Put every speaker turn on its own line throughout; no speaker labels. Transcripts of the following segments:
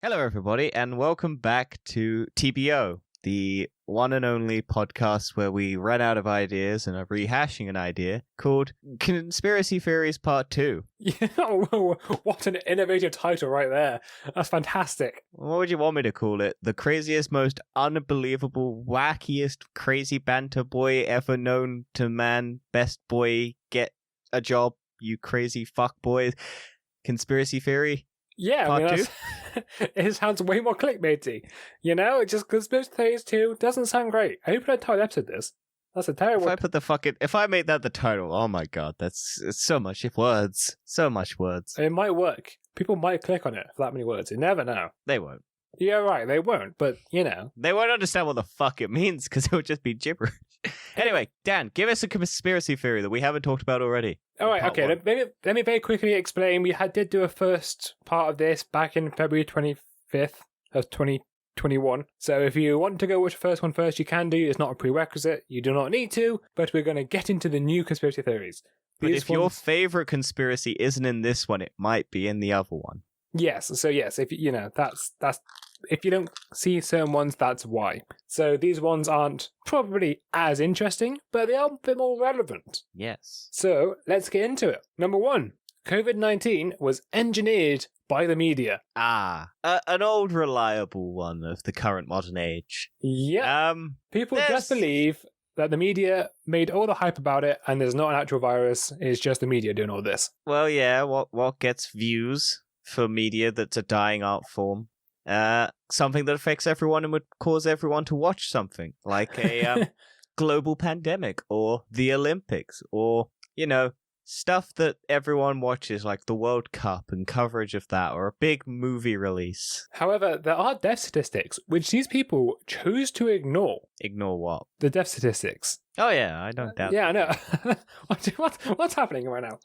Hello, everybody, and welcome back to TBO, the one and only podcast where we run out of ideas and are rehashing an idea called Conspiracy Theories Part 2.
Yeah, what an innovative title right there. That's fantastic.
What would you want me to call it? The craziest, most unbelievable, wackiest, crazy banter boy ever known to man. Best boy, get a job, you crazy fuck boy. Conspiracy Theory?
Yeah,
Part two?
It sounds way more clickbaity. You know, it just Conspiracy Theories 2 doesn't sound great. I hope I title episode this. That's a terrible.
If I made that the title, oh my god, it's so much words. So much words.
It might work. People might click on it for that many words. You never know.
They won't.
Yeah, right, they won't, but you know.
They won't understand what the fuck it means because it would just be gibberish. Anyway, Dan, give us a conspiracy theory that we haven't talked about already.
All right, okay. Let me very quickly explain. We did do a first part of this back in February 25th of 2021. So if you want to go watch the first one first, you can do. It's not a prerequisite. You do not need to. But we're going to get into the new conspiracy theories.
But if your favorite conspiracy isn't in this one, it might be in the other one.
Yes. So yes, if you know that's if you don't see certain ones, that's why. So these ones aren't probably as interesting, but they are a bit more relevant.
Yes.
So let's get into it. Number 1, COVID-19 was engineered by the media.
An old reliable one of the current modern age.
Yeah. People just believe that the media made all the hype about it, and there's not an actual virus. It's just the media doing all this.
Well, yeah. What gets views for media that's a dying art form? Something that affects everyone and would cause everyone to watch something like a global pandemic or the Olympics or, you know, stuff that everyone watches like the World Cup and coverage of that or a big movie release.
However, there are death statistics which these people choose to ignore.
Ignore what?
The death statistics.
Oh yeah, I don't doubt.
Yeah, I know. What's happening right now?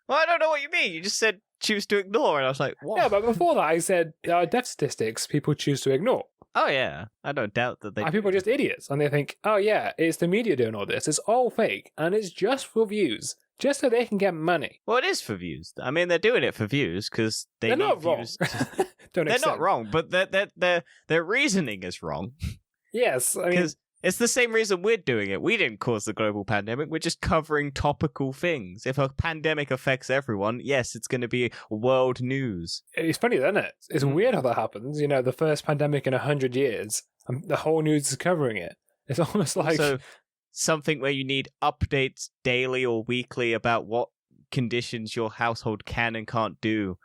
Well, I don't know what you mean. You just said choose to ignore, and I was like, what?
Yeah, but before that I said death statistics people choose to ignore.
Oh yeah, I don't doubt that they.
And people are just idiots, and they think, oh yeah, it's the media doing all this. It's all fake, and it's just for views, just so they can get money.
Well, it is for views. I mean, they're doing it for views because they're
not wrong.
Views
They're
not wrong, but their reasoning is wrong.
Yes, I mean.
It's the same reason we're doing it. We didn't cause the global pandemic. We're just covering topical things. If a pandemic affects everyone, yes, it's going to be world news.
It's funny, isn't it? It's weird how that happens. You know, the first pandemic in 100 years, the whole news is covering it. It's almost like...
So something where you need updates daily or weekly about what conditions your household can and can't do.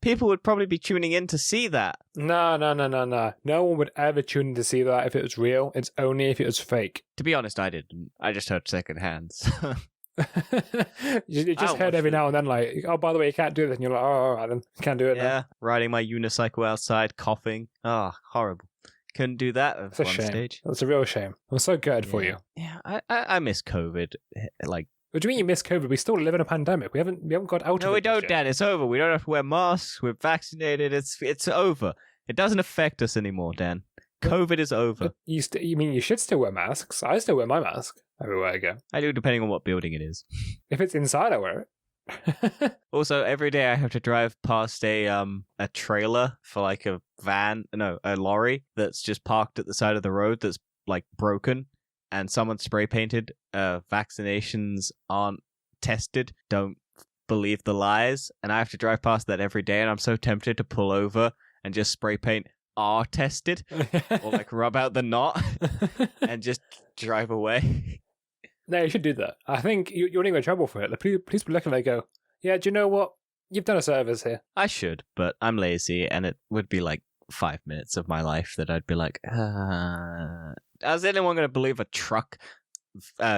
People would probably be tuning in to see that. No.
No one would ever tune in to see that if it was real. It's only if it was fake.
To be honest, I didn't. I just heard secondhand.
You just heard every now and then, like, oh, by the way, you can't do this. And you're like, oh, all right, then. Can't do it now.
Yeah, riding my unicycle outside, coughing. Oh, horrible. Couldn't do that at one stage.
That's a real shame. I'm so good for you.
Yeah, I miss COVID. Like,
what do you mean you miss COVID? We still live in a pandemic. We haven't got out of it.
No, we don't, Dan. It's over. We don't have to wear masks. We're vaccinated. It's over. It doesn't affect us anymore, Dan. COVID is over.
You mean you should still wear masks? I still wear my mask everywhere I go.
I do, depending on what building it is.
If it's inside, I wear it.
Also, every day I have to drive past a trailer for like a lorry that's just parked at the side of the road that's like broken. And someone spray painted, vaccinations aren't tested, don't believe the lies. And I have to drive past that every day, and I'm so tempted to pull over and just spray paint are tested, or like rub out the knot and just drive away.
No, you should do that. I think you're in trouble for it. The police will look and they go, yeah, do you know what? You've done a service here.
I should, but I'm lazy, and it would be like 5 minutes of my life that I'd be like, Is anyone going to believe a truck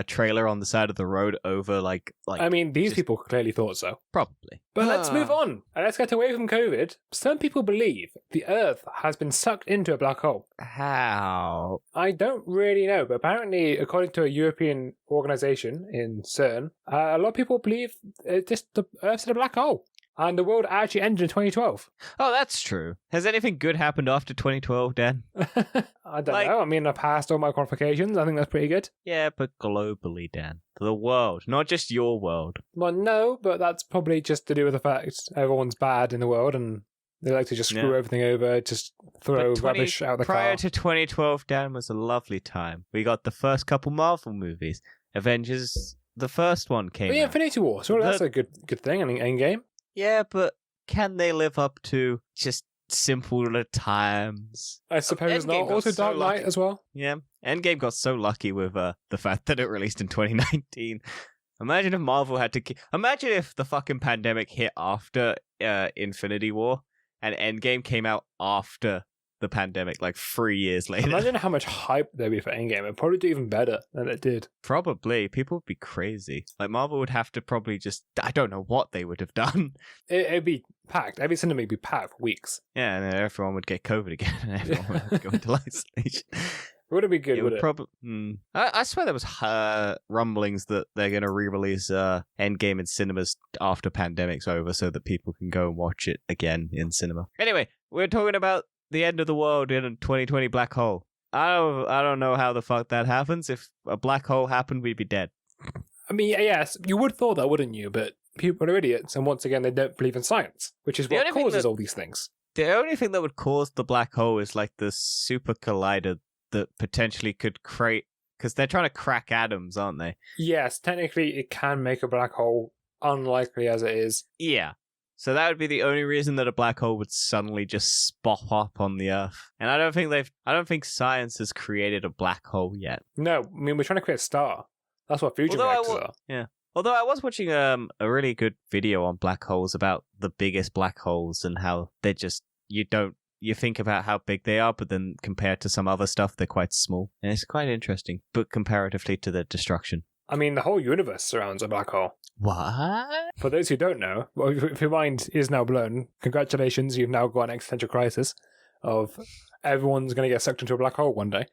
trailer on the side of the road over like
I mean, these people clearly thought so.
Probably.
But let's move on. And let's get away from COVID. Some people believe the Earth has been sucked into a black hole.
How?
I don't really know, but apparently, according to a European organization in CERN, a lot of people believe the Earth's in a black hole. And the world actually ended in 2012.
Oh, that's true. Has anything good happened after 2012, Dan?
I don't know. I mean, I passed all my qualifications. I think that's pretty good.
Yeah, but globally, Dan. The world, not just your world.
Well, no, but that's probably just to do with the fact everyone's bad in the world and They like to just screw
Yeah.
everything over, just throw rubbish out the
prior
car.
to 2012, Dan, was a lovely time. We got the first couple Marvel movies. Avengers, the first one came
But yeah,
out.
Infinity War. So that's a good thing in Endgame.
Yeah, but can they live up to just simpler times?
I suppose
Endgame
not.
got
Also
so
Dark Knight
lucky.
as well.
Yeah, Endgame got so lucky with the fact that it released in 2019. Imagine if Marvel had to... Imagine if the fucking pandemic hit after Infinity War and Endgame came out after the pandemic, like 3 years later.
Imagine how much hype there'd be for Endgame. It'd probably do even better than it did.
Probably. People would be crazy. Like, Marvel would have to probably just... I don't know what they would have done.
It'd be packed. Every cinema would be packed for weeks.
Yeah, and then everyone would get COVID again, and everyone would go into isolation.
It wouldn't be good, would it?
Probably. I swear there was rumblings that they're going to re-release Endgame in cinemas after pandemic's over, so that people can go and watch it again in cinema. Anyway, we're talking about the end of the world in a 2020 black hole. I don't know how the fuck that happens. If a black hole happened, we'd be dead.
I mean, yes, you would have thought that, wouldn't you? But people are idiots, and once again, they don't believe in science, which is
The
what
only thing
causes
that-
all these things.
The only thing that would cause the black hole is like the super collider that potentially could create, because they're trying to crack atoms, aren't they?
Yes, technically, it can make a black hole, unlikely as it is.
Yeah. So that would be the only reason that a black hole would suddenly just pop up on the Earth. And I don't think science has created a black hole yet.
No, I mean, we're trying to create a star. That's what fusion
Although I
reactors
wa-
are.
Although I was watching a really good video on black holes about the biggest black holes and how they're just, you think about how big they are, but then compared to some other stuff, they're quite small. And it's quite interesting, but comparatively to the destruction.
I mean, the whole universe surrounds a black hole.
What?
For those who don't know, well, if your mind is now blown, congratulations, you've now got an existential crisis of everyone's going to get sucked into a black hole one day.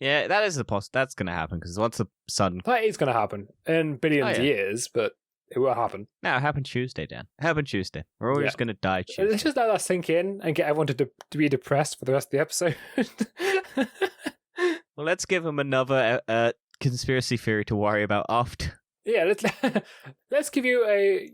Yeah, that is that's going to happen, because once the sun...
That is going to happen in billions of years, but it will hapen.
No, it happened Tuesday, Dan. It happened Tuesday. We're all just going to die Tuesday.
Let's just let that sink in and get everyone to be depressed for the rest of the episode.
Well, let's give them another conspiracy theory to worry about after.
Yeah, let's give you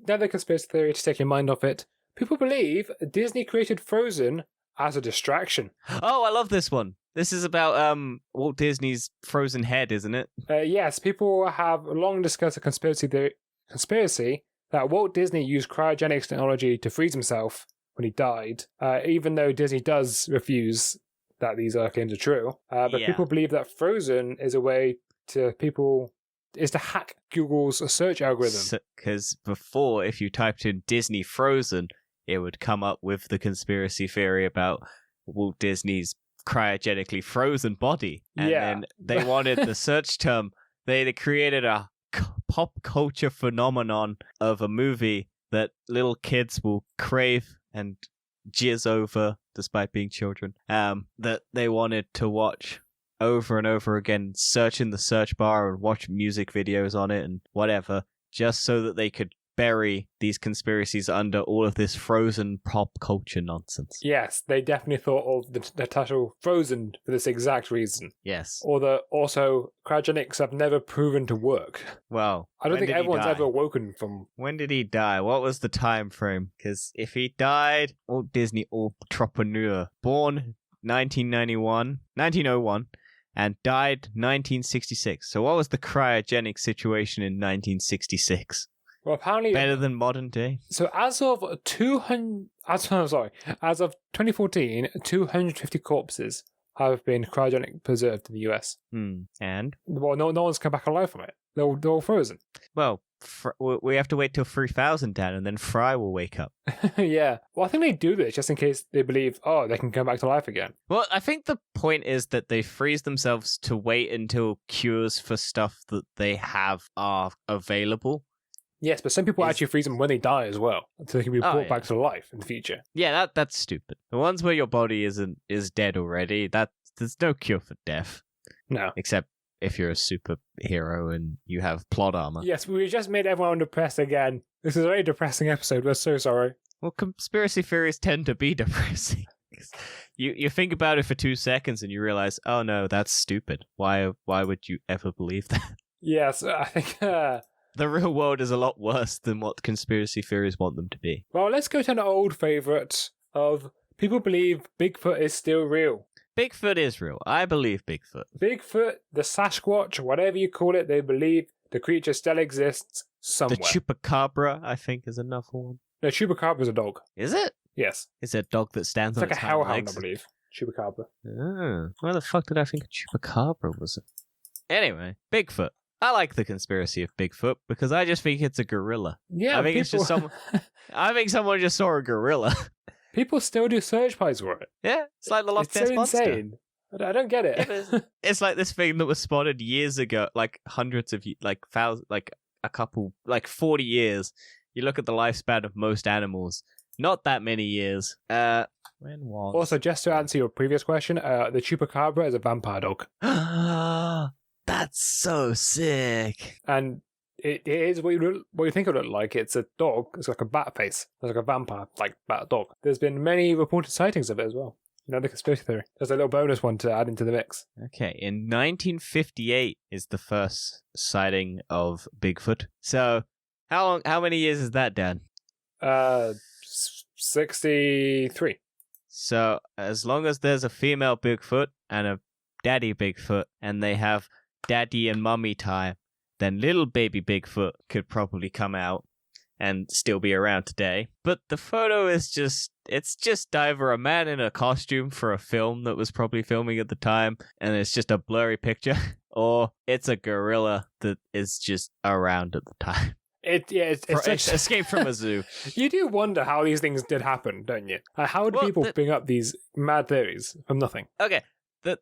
another conspiracy theory to take your mind off it. People believe Disney created Frozen as a distraction.
Oh, I love this one. This is about Walt Disney's frozen head, isn't it?
Yes, people have long discussed a conspiracy that Walt Disney used cryogenics technology to freeze himself when he died, even though Disney does refuse that these claims are true. But
Yeah.
people believe that Frozen is a way to hack Google's search algorithm.
Because before, if you typed in Disney Frozen, it would come up with the conspiracy theory about Walt Disney's cryogenically frozen body. And
Yeah.
then they wanted the search term. They created a pop culture phenomenon of a movie that little kids will crave and jizz over, despite being children, that they wanted to watch over and over again, search in the search bar and watch music videos on it and whatever, just so that they could bury these conspiracies under all of this frozen pop culture nonsense.
Yes, they definitely thought of the title Frozen for this exact reason.
Yes.
Or that also cryogenics have never proven to work.
Well,
I don't
when
think
did he
everyone's
die?
ever woken from...
When did he die? What was the time frame? Because if he died, Walt Disney entrepreneur, born 1901, and died 1966. So what was the cryogenic situation in 1966?
Well, apparently...
Better than modern day?
So as of 2014, 250 corpses have been cryogenic preserved in the US.
And?
Well, no one's come back alive from it. They're all frozen.
Well, we have to wait till 3000 down, and then Fry will wake up.
Yeah. Well, I think they do this just in case they believe, they can come back to life again.
Well, I think the point is that they freeze themselves to wait until cures for stuff that they have are available.
Yes, but some people actually freeze them when they die as well, so they can be brought
yeah.
back to life in the future.
Yeah, that's stupid. The ones where your body is dead already, there's no cure for death.
No.
Except if you're a superhero and you have plot armor.
Yes, we just made everyone depressed again. This is a very depressing episode. We're so sorry.
Well, conspiracy theories tend to be depressing. You think about it for 2 seconds and you realize, oh no, that's stupid. Why would you ever believe that?
Yes, I think...
The real world is a lot worse than what conspiracy theories want them to be.
Well, let's go to an old favourite of people believe Bigfoot is still real.
Bigfoot is real. I believe Bigfoot.
Bigfoot, the Sasquatch, whatever you call it, they believe the creature still exists somewhere.
The Chupacabra, I think, is another one.
No, Chupacabra is a dog.
Is it?
Yes.
It's a dog that stands
It's
on
like a
its hind
hellhound,
legs.
I believe. Chupacabra.
Oh, why the fuck did I think Chupacabra was it? Anyway, Bigfoot. I like the conspiracy of Bigfoot because I just think it's a gorilla.
Yeah,
I think it's just someone. I think someone just saw a gorilla.
People still do search parties for it.
Yeah, it's like the Loch
It's
Ness
so
monster.
insane. I don't get
Yeah,
it.
but it's like this thing that was spotted years ago, like hundreds of, like thousands, like a couple, like 40 years. You look at the lifespan of most animals, not that many years. When was?
Also, just to answer your previous question, the Chupacabra is a vampire dog.
That's so sick.
And it is what you think it would look like. It's a dog. It's like a bat face. It's like a vampire, like bat dog. There's been many reported sightings of it as well. Another conspiracy theory. There's a little bonus one to add into the mix.
Okay, in 1958 is the first sighting of Bigfoot. So, how many years is that, Dan?
63.
So, as long as there's a female Bigfoot and a daddy Bigfoot, and they have daddy and mummy time, then little baby Bigfoot could probably come out and still be around today. But the photo is it's just either a man in a costume for a film that was probably filming at the time, and it's just a blurry picture, or it's a gorilla that is just around at the time.
It's such...
Escape from a zoo.
You do wonder how these things did happen, don't you? How do people bring up these mad theories from nothing?
Okay,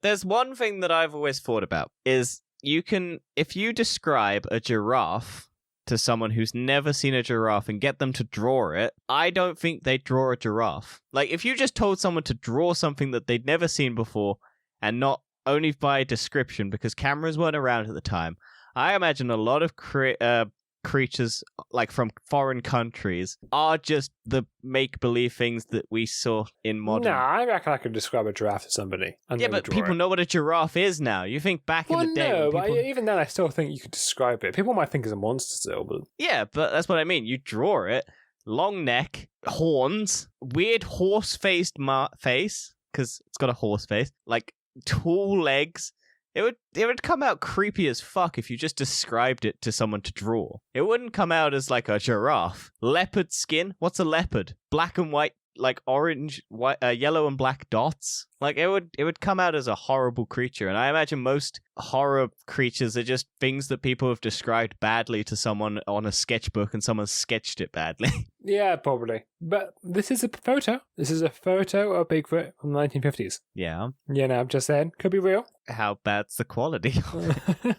there's one thing that I've always thought about, is if you describe a giraffe to someone who's never seen a giraffe and get them to draw it, I don't think they'd draw a giraffe. Like, if you just told someone to draw something that they'd never seen before, and not only by description, because cameras weren't around at the time, I imagine a lot of creatures, like from foreign countries, are just the make-believe things that we saw in modern...
Nah, I reckon I could describe a giraffe to somebody. And
yeah, but people know what a giraffe is now. You think back in the day...
no,
when
but even then I still think you could describe it. People might think it's a monster still, but...
Yeah, but that's what I mean. You draw it, long neck, horns, weird horse-faced face, because it's got a horse face, like tall legs. It would come out creepy as fuck if you just described it to someone to draw. It wouldn't come out as like a giraffe. Leopard skin? What's a leopard? Black and white, like orange, white, yellow and black dots. Like it would come out as a horrible creature. And I imagine most horror creatures are just things that people have described badly to someone on a sketchbook, and someone sketched it badly.
Yeah, probably. But this is a photo. This is a photo of Bigfoot from the 1950s.
Yeah.
Yeah, no, I'm just saying. Could be real.
How bad's the quality of it?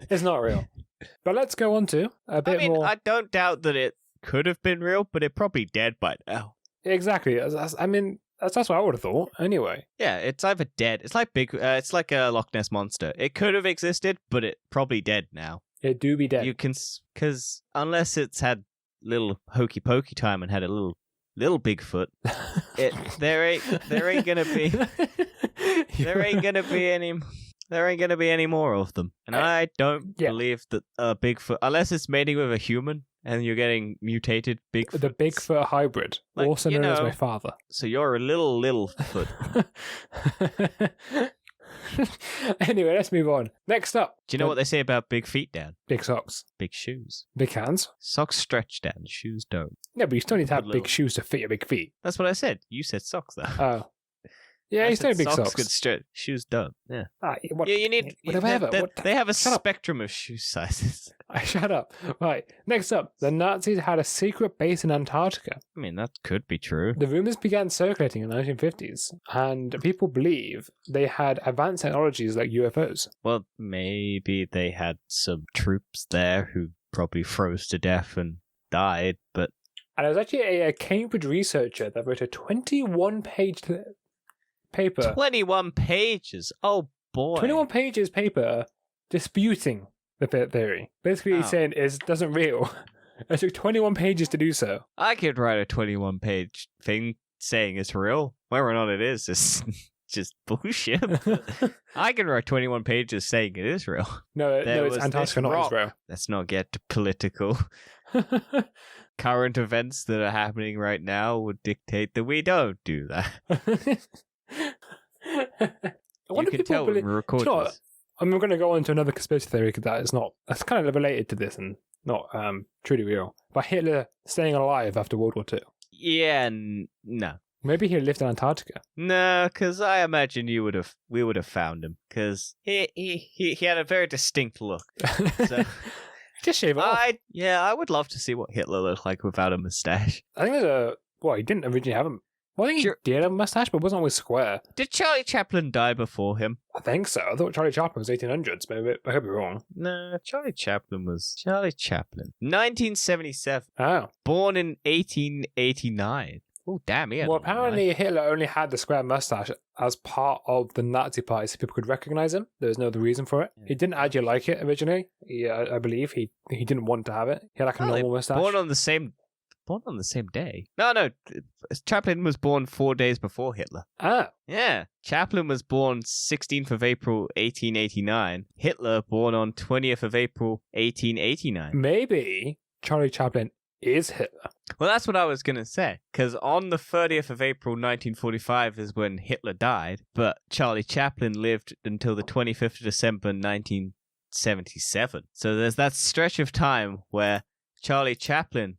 It's not real. But let's go on to a bit more...
I don't doubt that it could have been real, but it probably dead by now.
Exactly. I mean, that's what I would have thought, anyway.
Yeah, it's either dead. It's like it's like a Loch Ness monster. It could have existed, but it probably dead now.
It do be dead.
You can, because unless it's had little hokey pokey time and had a little Bigfoot, there ain't gonna be any more of them. And I don't believe that Bigfoot, unless it's mating with a human and you're getting mutated Bigfoot.
The Bigfoot hybrid,
Like,
also known as my father.
So you're a little foot.
Anyway, let's move on. Next up.
Do you know what they say about big feet, Dan?
Big socks.
Big shoes.
Big hands.
Socks stretch, Dan. Shoes don't.
No, but you still need to have
Little.
big shoes to fit your big feet.
That's what I said. You said socks, though.
Oh. Yeah,
I
you still
said
need big
socks
socks.
could stretch. Shoes don't. Yeah.
What,
Yeah, you need.
whatever.
They have a
Shut up.
spectrum of shoe sizes.
Shut up. Right. Next up, the Nazis had a secret base in Antarctica.
I mean, that could be true.
The rumors began circulating in the 1950s, and people believe they had advanced technologies like UFOs.
Well, maybe they had some troops there who probably froze to death and died, but
And there was actually a Cambridge researcher that wrote a 21-page paper.
21 pages. Oh boy.
21 pages paper disputing the theory. Basically, he's saying it doesn't real. It took 21 pages to do so.
I could write a 21-page thing saying it's real. Whether or not it is just bullshit. I can write 21 pages saying it is real.
No,
There
it's
was
Antarctica
this
not
rock.
Israel.
Let's not get political. current events that are happening right now would dictate that we don't do that.
I wonder
You can
if people
tell when
believe.
we
Do
record
you know what?
this.
I'm going to go on to another conspiracy theory that's kind of related to this and not truly real. But Hitler staying alive after World War II.
Yeah, no.
Maybe he lived in Antarctica.
No, because I imagine we would have found him, because he had a very distinct look. So
Just shave it off.
I would love to see what Hitler looked like without a mustache.
I think he didn't originally have a... Well, I think
Sure.
he did have a mustache, but it wasn't always square.
Did Charlie Chaplin die before him?
I think so. I thought Charlie Chaplin was 1800s, maybe. I could be wrong.
No, Charlie Chaplin. 1977.
Oh.
Born in 1889. Oh, damn, he had
Well,
a long life.
apparently Hitler only had the square mustache as part of the Nazi party so people could recognize him. There was no other reason for it. He didn't actually like it originally. I believe he didn't want to have it. He had like a normal mustache.
Born on the same day. No. Chaplin was born 4 days before Hitler.
Ah.
Yeah. Chaplin was born 16th of April, 1889. Hitler born on 20th of April, 1889.
Maybe Charlie Chaplin is Hitler.
Well, that's what I was going to say. Because on the 30th of April, 1945 is when Hitler died. But Charlie Chaplin lived until the 25th of December, 1977. So there's that stretch of time where Charlie Chaplin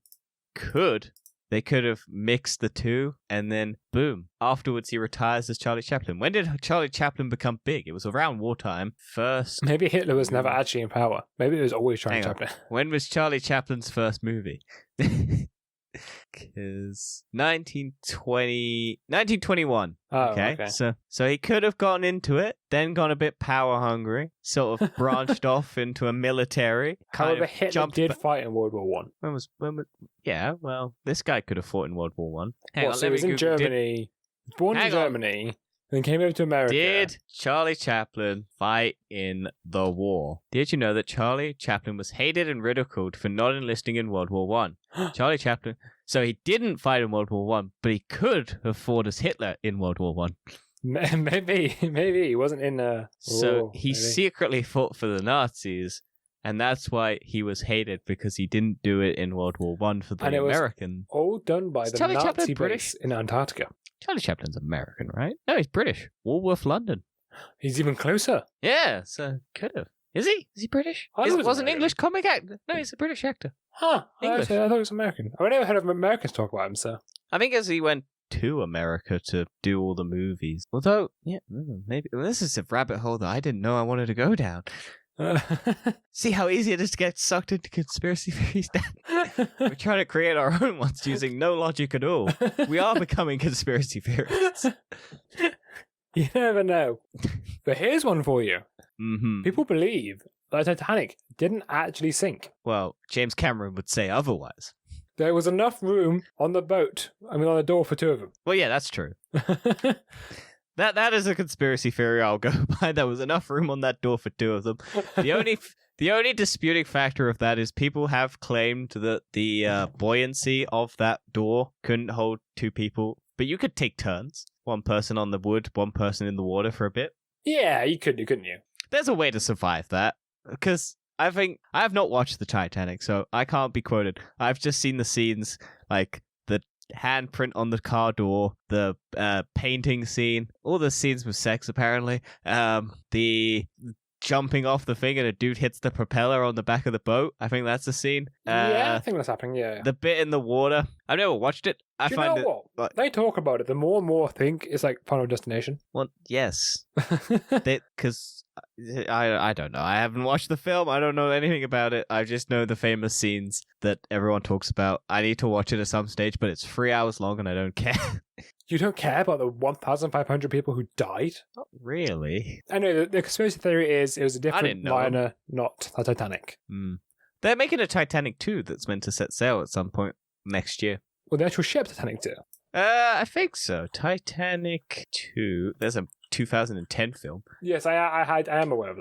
they could have mixed the two, and then boom. Afterwards, he retires as Charlie Chaplin. When did Charlie Chaplin become big? It was around wartime. First.
Maybe Hitler was never actually in power. Maybe it was always Charlie
Hang on.
Chaplin.
When was Charlie Chaplin's first movie? Because 1921.
Oh,
Okay.
okay.
So he could have gotten into it, then gone a bit power hungry, sort of branched off into a military.
However, Hitler did fight in World War One.
Yeah, well, this guy could have fought in World War One.
So he was in Germany, born in Germany, then came over to America.
Did Charlie Chaplin fight in the war? Did you know that Charlie Chaplin was hated and ridiculed for not enlisting in World War One? Charlie Chaplin. So he didn't fight in World War One, but he could have fought as Hitler in World War One.
Maybe he wasn't in.
So he secretly fought for the Nazis, and that's why he was hated, because he didn't do it in World War One for the
And it was
American.
all done by
Is
the
Charlie Chaplin
Nazi
British?
base in Antarctica.
Charlie Chaplin's American, right? No, he's British. Walworth, London.
He's even closer.
Yeah, so could have. Is he? Is he British?
I
It
thought he was
wasn't
American.
English comic actor. No, he's a British actor.
Huh.
English.
Actually, I thought it was American. I never heard of Americans talk about him, so.
I think as he went to America to do all the movies. Although, yeah, maybe this is a rabbit hole that I didn't know I wanted to go down. See how easy it is to get sucked into conspiracy theories, Dan? We're trying to create our own ones using no logic at all. We are becoming conspiracy theorists.
You never know. But here's one for you.
Mm-hmm.
People believe that Titanic didn't actually sink.
Well, James Cameron would say otherwise.
There was enough room on the boat, on the door for two of them.
Well, yeah, that's true. That is a conspiracy theory I'll go by. There was enough room on that door for two of them. The only disputing factor of that is people have claimed that the buoyancy of that door couldn't hold two people, but you could take turns. One person on the wood, one person in the water for a bit.
Yeah, you could, couldn't you?
There's a way to survive that, because I think I have not watched the Titanic, so I can't be quoted. I've just seen the scenes, like the handprint on the car door, the painting scene, all the scenes with sex apparently, the jumping off the thing and a dude hits the propeller on the back of the boat. I think that's the scene.
Yeah, I think that's happening, yeah.
The bit in the water. I've never watched it.
Do you know what? They talk about it. The more and more I think it's like Final Destination.
Well, yes. Because I don't know. I haven't watched the film. I don't know anything about it. I just know the famous scenes that everyone talks about. I need to watch it at some stage, but it's 3 hours long and I don't care.
You don't care about the 1,500 people who died?
Not really.
I know, the conspiracy theory is it was a different
didn't know.
liner, not the Titanic.
They're making a Titanic 2 that's meant to set sail at some point next year.
Well, the actual ship Titanic 2.
I think so. Titanic 2. There's a 2010 film.
Yes, I am aware of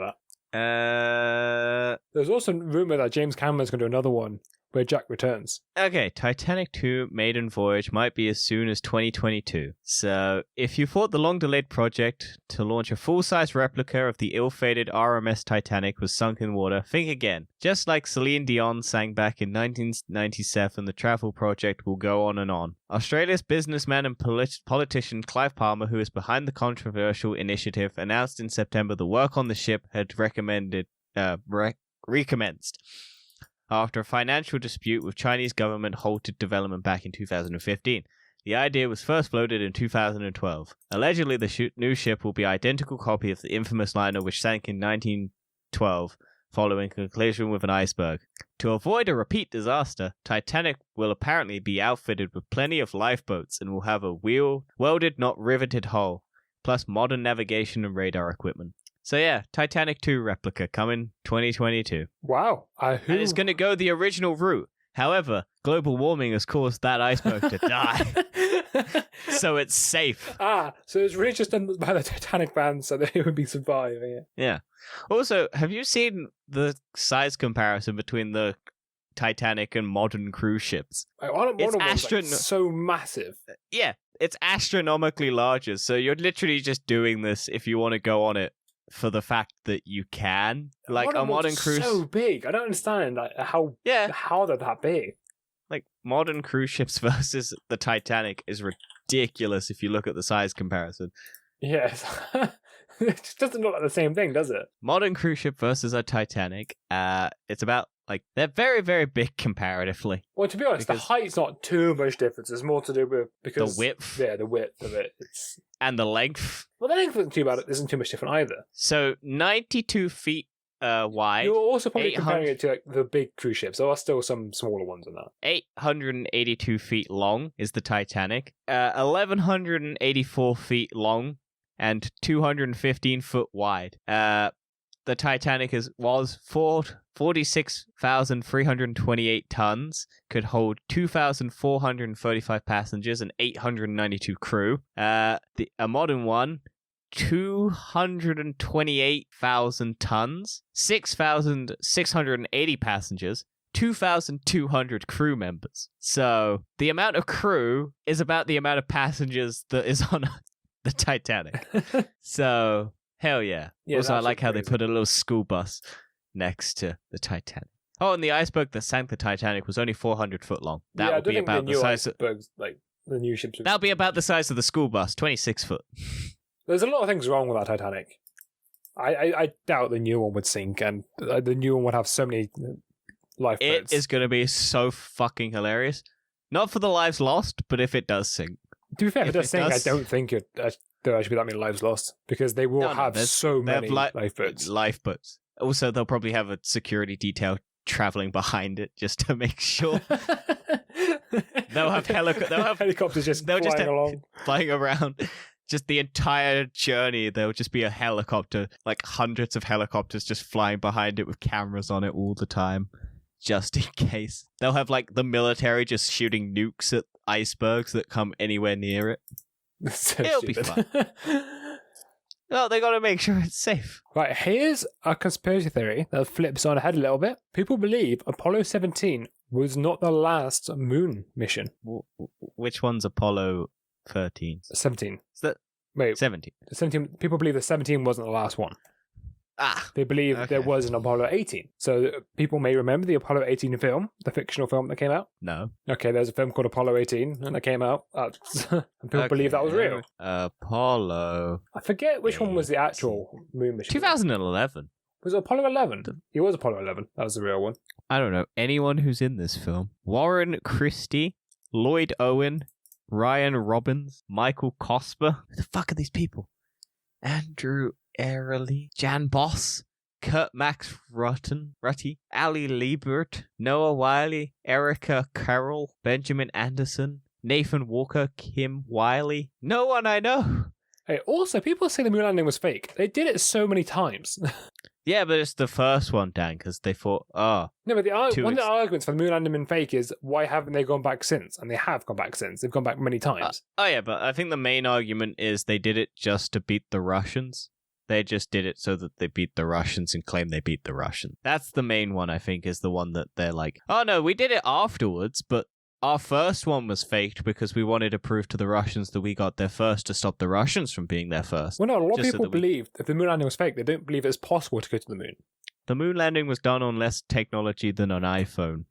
that. There's also rumor that James Cameron's going to do another one where Jack returns.
Okay, Titanic 2 maiden voyage might be as soon as 2022. So, if you thought the long-delayed project to launch a full-size replica of the ill-fated RMS Titanic was sunk in water, think again. Just like Celine Dion sang back in 1997, the travel project will go on and on. Australia's businessman and politician Clive Palmer, who is behind the controversial initiative, announced in September the work on the ship had recommenced after a financial dispute with Chinese government halted development back in 2015. The idea was first floated in 2012. Allegedly, the new ship will be an identical copy of the infamous liner which sank in 1912 following a collision with an iceberg. To avoid a repeat disaster, Titanic will apparently be outfitted with plenty of lifeboats and will have a welded, not riveted hull, plus modern navigation and radar equipment. So yeah, Titanic 2 replica coming 2022.
Wow.
And it's going to go the original route. However, global warming has caused that iceberg to die. So it's safe.
So it's really just done by the Titanic fans so that it would be surviving it.
Yeah. Also, have you seen the size comparison between the Titanic and modern cruise ships?
It's so massive.
Yeah, it's astronomically larger. So you're literally just doing this if you want to go on it for the fact that you can. Like a modern cruise,
so big. I don't understand how they're that big.
Like modern cruise ships versus the Titanic is ridiculous if you look at the size comparison.
Yes. It just doesn't look like the same thing, does it?
Modern cruise ship versus a Titanic. It's about they're very, very big comparatively.
Well, to be honest, the height's not too much difference. It's more to do with because
the width.
Yeah, the width of it.
And the length.
Well, the length isn't too bad. It isn't too much different either.
So 92 feet wide.
You're also probably comparing it to the big cruise ships. There are still some smaller ones in that.
882 feet long is the Titanic. 1,184 feet long and 215 foot wide. The Titanic was 46,328 tons, could hold 2,435 passengers and 892 crew. A modern one, 228,000 tons, 6,680 passengers, 2,200 crew members. So the amount of crew is about the amount of passengers that is on the Titanic. So hell yeah. Also, I like how they put a little school bus next to the Titanic. Oh, and the iceberg that sank the Titanic was only 400 foot long. That would be about the size of
the new ships.
That'll be about the size of the school bus, 26 foot.
There's a lot of things wrong with that Titanic. I doubt the new one would sink, and the new one would have so many lifeboats.
It is going to be so fucking hilarious. Not for the lives lost, but if it does sink.
To be fair, if it does sink, I don't think there actually be that many lives lost, because they will have so many lifeboats.
Also, they'll probably have a security detail traveling behind it just to make sure. They'll have
helicopters just
flying around. Just the entire journey, there'll just be a helicopter, like hundreds of helicopters just flying behind it with cameras on it all the time, just in case. They'll have the military just shooting nukes at icebergs that come anywhere near it. It'll be fun. No, they gotta make sure it's safe.
Right, here's a conspiracy theory that flips on ahead a little bit. People believe Apollo 17 was not the last moon mission.
Which one's Apollo 13?
17.
Is that...
Wait.
17.
17. People believe that 17 wasn't the last one. They believe there was an Apollo 18. So people may remember the Apollo 18 film, the fictional film that came out.
No.
Okay, there's a film called Apollo 18, and that came out. And people believe that was real.
Apollo.
I forget which one was the actual moon mission.
2011.
Was it Apollo 11? It was Apollo 11. That was the real one.
I don't know anyone who's in this film. Warren Christie, Lloyd Owen, Ryan Robbins, Michael Cosper. Who the fuck are these people? Andrew Airley, Jan Boss, Kurt Max Rutty, Ali Liebert, Noah Wiley, Erica Carroll, Benjamin Anderson, Nathan Walker, Kim Wiley. No one I know.
Hey, also, people say the moon landing was fake. They did it so many times.
Yeah, but it's the first one, Dan, because they thought, No,
but one of the arguments for the moon landing being fake is, why haven't they gone back since? And they have gone back since. They've gone back many times.
Yeah, but I think the main argument is they did it just to beat the Russians. They just did it so that they beat the Russians and claim they beat the Russians. That's the main one, I think, is the one that they're like, oh no, we did it afterwards, but our first one was faked because we wanted to prove to the Russians that we got there first to stop the Russians from being there first.
Well, no, a lot of
Just so
people
that we-
believe if the moon landing was fake, they don't believe it's possible to go to the moon.
The moon landing was done on less technology than an iPhone.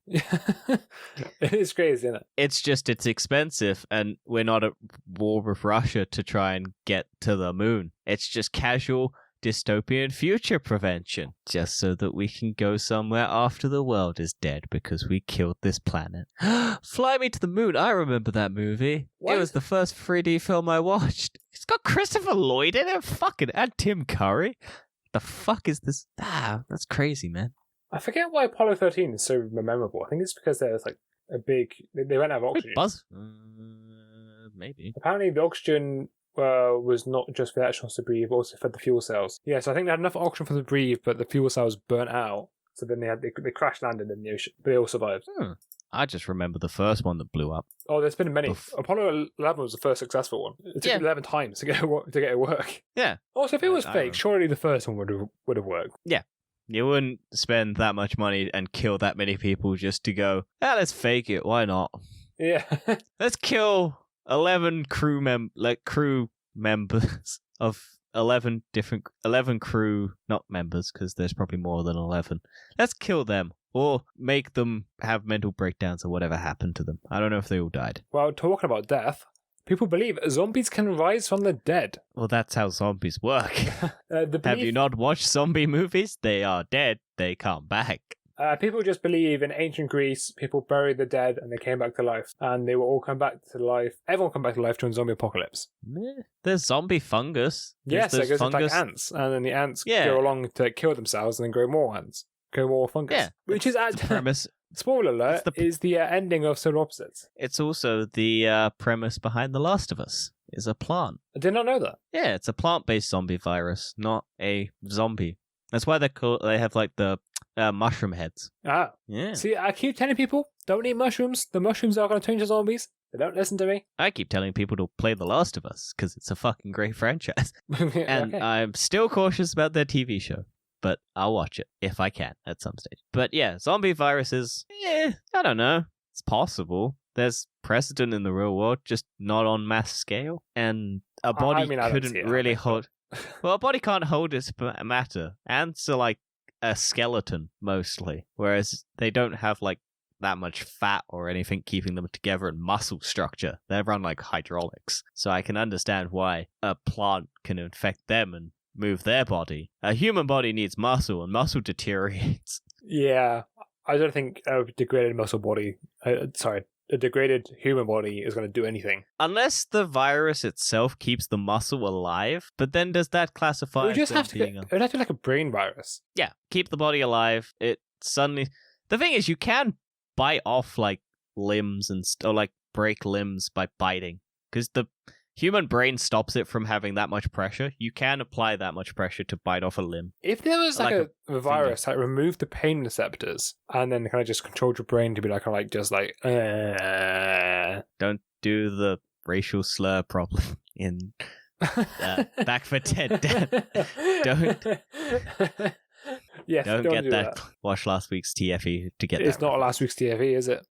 It is crazy, isn't it?
It's expensive, and we're not at war with Russia to try and get to the moon. It's just casual dystopian future prevention, just so that we can go somewhere after the world is dead because we killed this planet. Fly Me to the Moon, I remember that movie.
What?
It was the first 3D film I watched. It's got Christopher Lloyd in it, and Tim Curry. The fuck is this? That's crazy, man.
I forget why Apollo 13 is so memorable. I think it's because there's like a big. They went out of
Wait,
oxygen.
Buzz? Maybe.
Apparently, the oxygen was not just for the astronauts to breathe, but also for the fuel cells. Yeah, so I think they had enough oxygen for them to breathe, but the fuel cells burnt out. So then they crash landed in the ocean, but they all survived.
I just remember the first one that blew up.
Oh, there's been many.
Oof.
Apollo 11 was the first successful one. It took 11 times to get it work.
Yeah.
Also, if it was
I
fake,
remember.
surely the first one would have worked.
You wouldn't spend that much money and kill that many people just to go, let's fake it. Why not?
Yeah.
Let's kill 11 crew members of 11 crew, not members, because there's probably more than 11. Let's kill them. Or make them have mental breakdowns or whatever happened to them. I don't know if they all died.
Well, talking about death, people believe zombies can rise from the dead.
Well, that's how zombies work.
The
Have
belief-
you not watched zombie movies? They are dead. They come back.
People just believe in ancient Greece, people buried the dead and they came back to life. And they will all come back to life. Everyone come back to life during zombie apocalypse.
There's zombie fungus.
Yes,
There's
it goes like ants. And then the ants
Yeah.
go along to kill themselves and then grow more ants. Grow more fungus.
Yeah.
Which is,
The premise.
spoiler alert,
It's the-
is the ending of Solar Opposites.
It's also the premise behind The Last of Us. Is a plant.
I did not know that.
Yeah, it's a plant-based zombie virus, not a zombie. That's why they have like the mushroom heads.
Ah.
Yeah.
See, I keep telling people, don't eat mushrooms. The mushrooms are going to turn into zombies. They don't listen to me.
I keep telling people to play The Last of Us because it's a fucking great franchise. And
Okay.
I'm still cautious about their TV show, but I'll watch it if I can at some stage. But yeah, zombie viruses, I don't know. It's possible. There's precedent in the real world, just not on mass scale. And a body
I don't
couldn't
see it
really
happening,
hold... Well, a body can't hold its matter. Ants are like a skeleton, mostly. Whereas they don't have like that much fat or anything keeping them together and muscle structure. They run like hydraulics. So I can understand why a plant can infect them and move their body. A human body needs muscle, and muscle deteriorates.
Yeah, I don't think a degraded muscle body, a degraded human body is going to do anything.
Unless the virus itself keeps the muscle alive, but then does that classify
It would
as
just
them
have to
being
it would have to be like a brain virus.
Yeah, keep the body alive. It suddenly... The thing is, you can bite off like limbs or like break limbs by biting, because the human brain stops it from having that much pressure. You can apply that much pressure to bite off a limb.
If there was like,
Like
a virus that removed the pain receptors and then kind of just controlled your brain to be like, Don't
Don't do the racial slur problem in Back for Dead. Don't
Yes,
don't
don't
get
do
that. Watch last week's TFE to get
It's
that.
not last week's TFE, is it?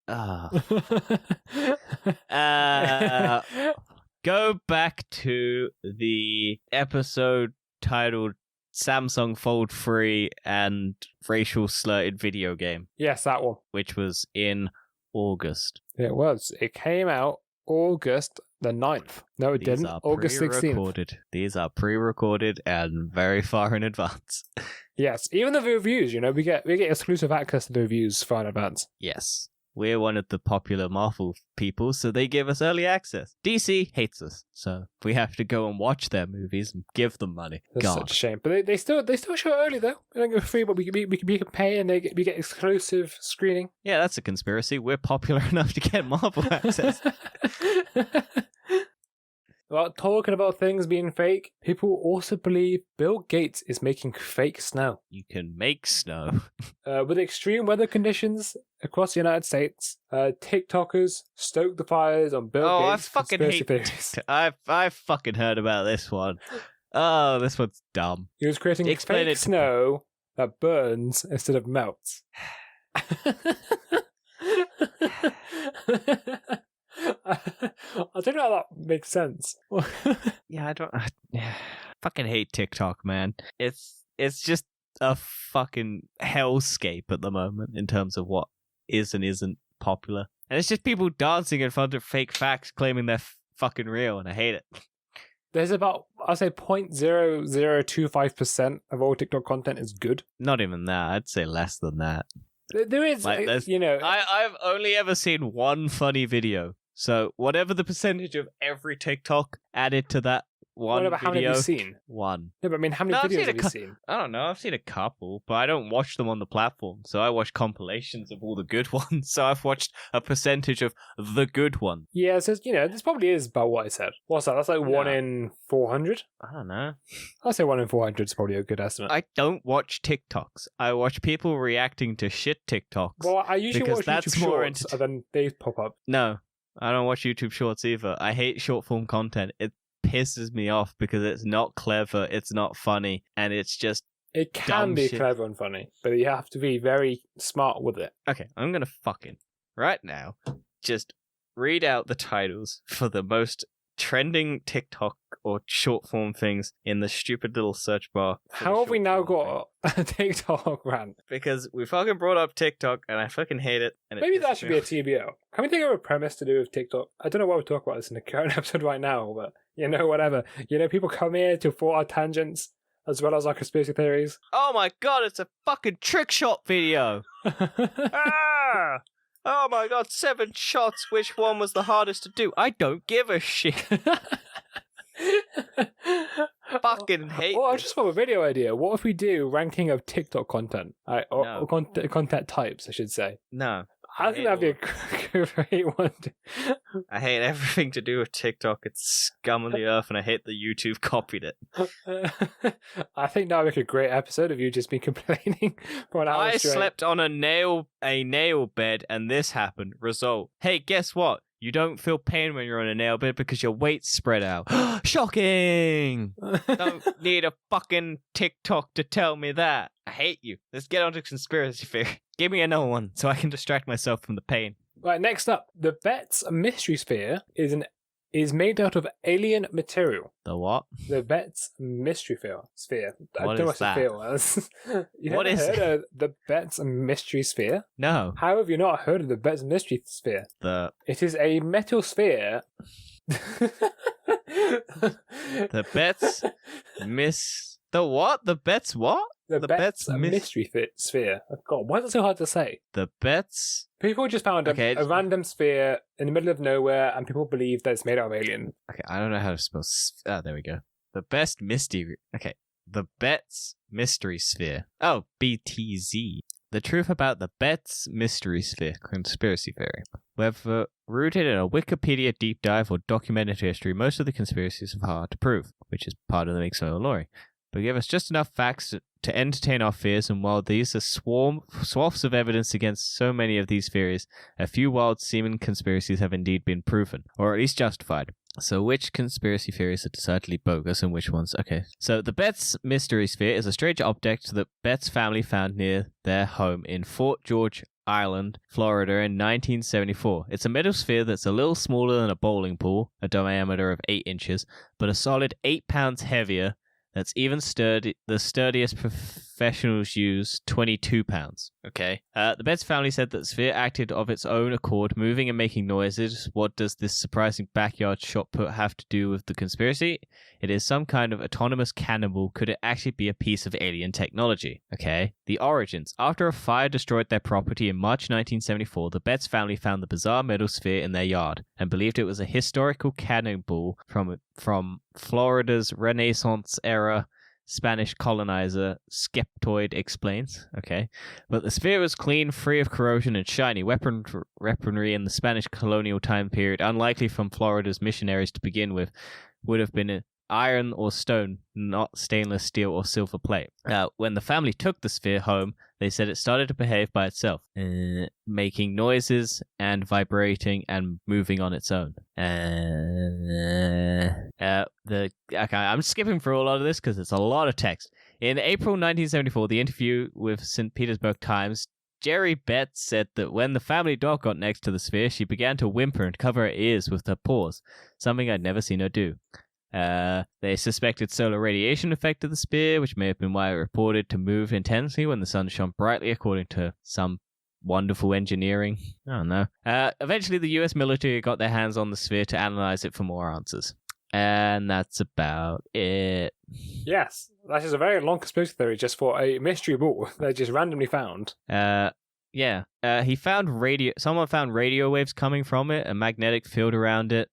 Go back to the episode titled Samsung Fold 3 and Racial Slur in Video Game,
Yes, that one.
which was in August.
It was. It came out August the 9th. No, it
These
didn't.
are
August 16th.
pre-recorded. These are pre-recorded and very far in advance.
Yes, even the reviews, we get exclusive access to the reviews far in advance.
Yes. We're one of the popular Marvel people, so they give us early access. DC hates us, so we have to go and watch their movies and give them money.
That's
God.
such a shame. But they still show it early though. They don't go free, but we can pay and we get exclusive screening.
Yeah, that's a conspiracy. We're popular enough to get Marvel access.
Well, talking about things being fake, people also believe Bill Gates is making fake snow.
You can make snow.
With extreme weather conditions across the United States, TikTokers stoke the fires on Bill
Oh, I
Gates'
fucking
conspiracy
hate
theories.
I've fucking heard about this one. Oh, this one's dumb.
He was creating
Explain
fake
it.
snow that burns instead of melts. I don't know how that makes sense.
Yeah, fucking hate TikTok, man. It's just a fucking hellscape at the moment in terms of what is and isn't popular. And it's just people dancing in front of fake facts claiming they're fucking real, and I hate it.
There's about, I'll say 0.0025% of all TikTok content is good.
Not even that. I'd say less than that.
There is, you know...
I've only ever seen one funny video. So whatever the percentage of every TikTok added to that one
What about how many
video,
have you seen?
one.
No, but I mean, how many
No, I've
videos
seen
have you seen?
I don't know. I've seen a couple, but I don't watch them on the platform. So I watch compilations of all the good ones. So I've watched a percentage of the good one.
Yeah, so, you know, this probably is about what I said. What's that? That's like 1 in 400?
I don't know.
I'll say 1 in 400 is probably a good estimate.
I don't watch TikToks. I watch people reacting to shit TikToks.
Well, I usually
because
watch
that's
YouTube
more
Shorts, and then they pop up.
No, I don't watch YouTube Shorts either. I hate short form content. It pisses me off because it's not clever, it's not funny, and it's just
It can
dumb
be
shit.
clever and funny, but you have to be very smart with it.
Okay, I'm gonna fucking right now just read out the titles for the most trending TikTok or short form things in the stupid little search bar. for the
How have we
short
now
form thing.
got a TikTok rant?
Because we fucking brought up TikTok and I fucking hate it. And
Maybe
it
that
pisses
should
me
be a
off.
TBO. Can we think of a premise to do with TikTok? I don't know why we talk about this in the current episode right now, but you know, whatever. You know, people come here to thwart our tangents as well as our conspiracy theories.
Oh my god, it's a fucking trick shot video. Ah! Oh my god, 7 shots. Which one was the hardest to do? I don't give a shit. Fucking hate
Oh, I
this.
just thought of a video idea. What if we do ranking of TikTok content? Or
No.
content types, I should say.
No.
I think that'd be a great one.
I hate everything to do with TikTok. It's scum on the earth, and I hate that YouTube copied it.
I think that would make a great episode of you just be complaining for an hour
I
straight.
slept on a nail bed, and this happened. Result. Hey, guess what? You don't feel pain when you're on a nail bed because your weight's spread out. Shocking! Don't need a fucking TikTok to tell me that. I hate you. Let's get on to conspiracy theory. Give me another one so I can distract myself from the pain.
Right, next up, the Bet's mystery sphere is made out of alien material.
The what?
The Bet's mystery sphere. I
What
don't know
is
what
that?
it was. You
What
never
is
heard of the Bet's mystery sphere?
No.
How have you not heard of the Bet's mystery sphere?
The
It is a metal sphere.
Bet's The what? The Bet's what?
The
The
Bet's
Bet's
mystery sphere. Oh, God, why is it so hard to say?
The Bet's...
People just found
Okay,
a random sphere in the middle of nowhere, and people believe that it's made out of alien.
Okay, I don't know how to spell... there we go. The Best Mystery... Okay. The Bet's Mystery Sphere. Oh, BTZ. The truth about the Bet's Mystery Sphere conspiracy theory. Whether rooted in a Wikipedia deep dive or documented history, most of the conspiracies are hard to prove, which is part of the Mix Lori. But give us just enough facts to entertain our fears, and while these are swaths of evidence against so many of these theories, a few wild seeming conspiracies have indeed been proven, or at least justified. So which conspiracy theories are decidedly bogus and which ones? Okay. So the Bet's Mystery Sphere is a strange object that Bet's family found near their home in Fort George Island, Florida in 1974. It's a metal sphere that's a little smaller than a bowling ball, a diameter of 8 inches, but a solid 8 pounds heavier. That's even the sturdiest professionals use 22 pounds. Okay. The Betts family said that the sphere acted of its own accord, moving and making noises. What does this surprising backyard shot put have to do with the conspiracy? It is some kind of autonomous cannibal. Could it actually be a piece of alien technology? Okay. The origins. After a fire destroyed their property in March 1974, the Betts family found the bizarre metal sphere in their yard and believed it was a historical cannonball from Florida's Renaissance era Spanish colonizer. Skeptoid explains. Okay. But the sphere was clean, free of corrosion, and shiny. Weaponry in the Spanish colonial time period, unlikely from Florida's missionaries to begin with, would have been iron or stone, not stainless steel or silver plate. When the family took the sphere home, they said it started to behave by itself, making noises and vibrating and moving on its own. Okay, I'm skipping through a lot of this because it's a lot of text. In April 1974, the interview with St. Petersburg Times, Jerry Betts said that when the family dog got next to the sphere, she began to whimper and cover her ears with her paws, something I'd never seen her do. They suspected solar radiation affected the sphere, which may have been why it reported to move intensely when the sun shone brightly, according to some wonderful engineering. I don't know. Eventually, the US military got their hands on the sphere to analyze it for more answers. And that's about it.
Yes, that is a very long conspiracy theory just for a mystery ball they just randomly found.
Yeah. He found someone found radio waves coming from it, a magnetic field around it.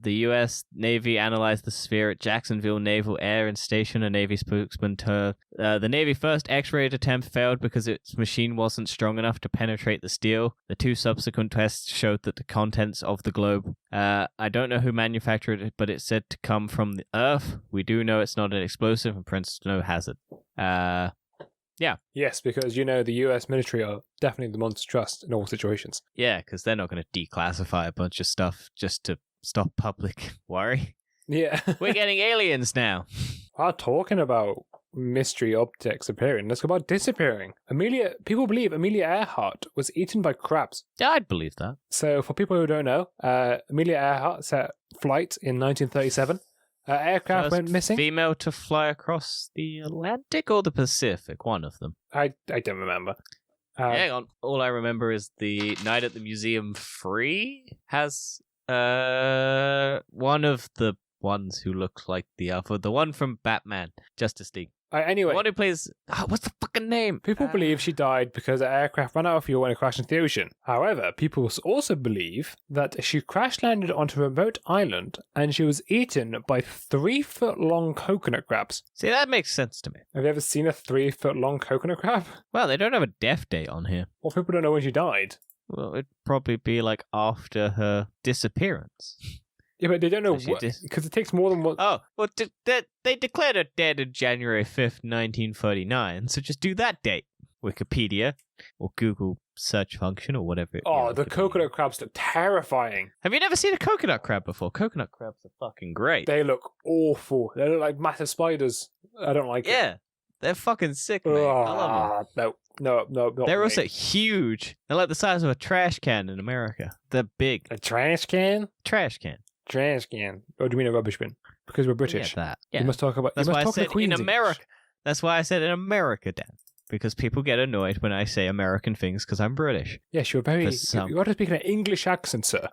The U.S. Navy analyzed the sphere at Jacksonville Naval Air and Station, a Navy spokesman told. The Navy first X-rayed attempt failed because its machine wasn't strong enough to penetrate the steel. The two subsequent tests showed that the contents of the globe, I don't know who manufactured it, but it's said to come from the Earth. We do know it's not an explosive and presents no hazard. Yeah.
Yes, because the US military are definitely the monster trust in all situations.
Yeah, because they're not going to declassify a bunch of stuff just to stop public worry.
Yeah.
We're getting aliens now.
While talking about mystery objects appearing, let's go about disappearing. People believe Amelia Earhart was eaten by crabs.
Yeah, I'd believe that.
So for people who don't know, Amelia Earhart set flight in 1937. Aircraft
First
went missing.
Female to fly across the Atlantic or the Pacific, one of them.
I don't remember.
Hang on. All I remember is the Night at the Museum 3 has one of the ones who look like the other. The one from Batman, Justice League.
Anyway,
the one who plays... what's the fucking name?
People believe she died because the aircraft ran out of fuel when it crashed into the ocean. However, people also believe that she crash-landed onto a remote island and she was eaten by 3-foot-long coconut crabs.
See, that makes sense to me.
Have you ever seen a 3-foot-long coconut crab?
Well, they don't have a death date on here.
Well, people don't know when she died.
Well, it'd probably be like after her disappearance.
Yeah, but they don't know
So
what, because it takes more than what...
Oh, well, they declared her dead on January 5th, 1939, so just do that date. Wikipedia, or Google search function, or whatever.
The coconut crabs look terrifying.
Have you never seen a coconut crab before? Coconut crabs are fucking great.
They look awful. They look like massive spiders. I don't like it.
Yeah, they're fucking sick, mate. I love them.
No, not
They're also
me.
huge. They're like the size of a trash can in America. They're big.
A trash can?
Trash can.
Trash can. Or do you mean a rubbish bin? Because we're British.
Yeah, that.
You
Yeah.
must talk about.
That's
you must
why I
talk
said
the Queen's
in America.
English.
That's why I said in America, Dan. Because people get annoyed when I say American things because I'm British.
Yes, you're very.
For
You got to speak in an English accent, sir.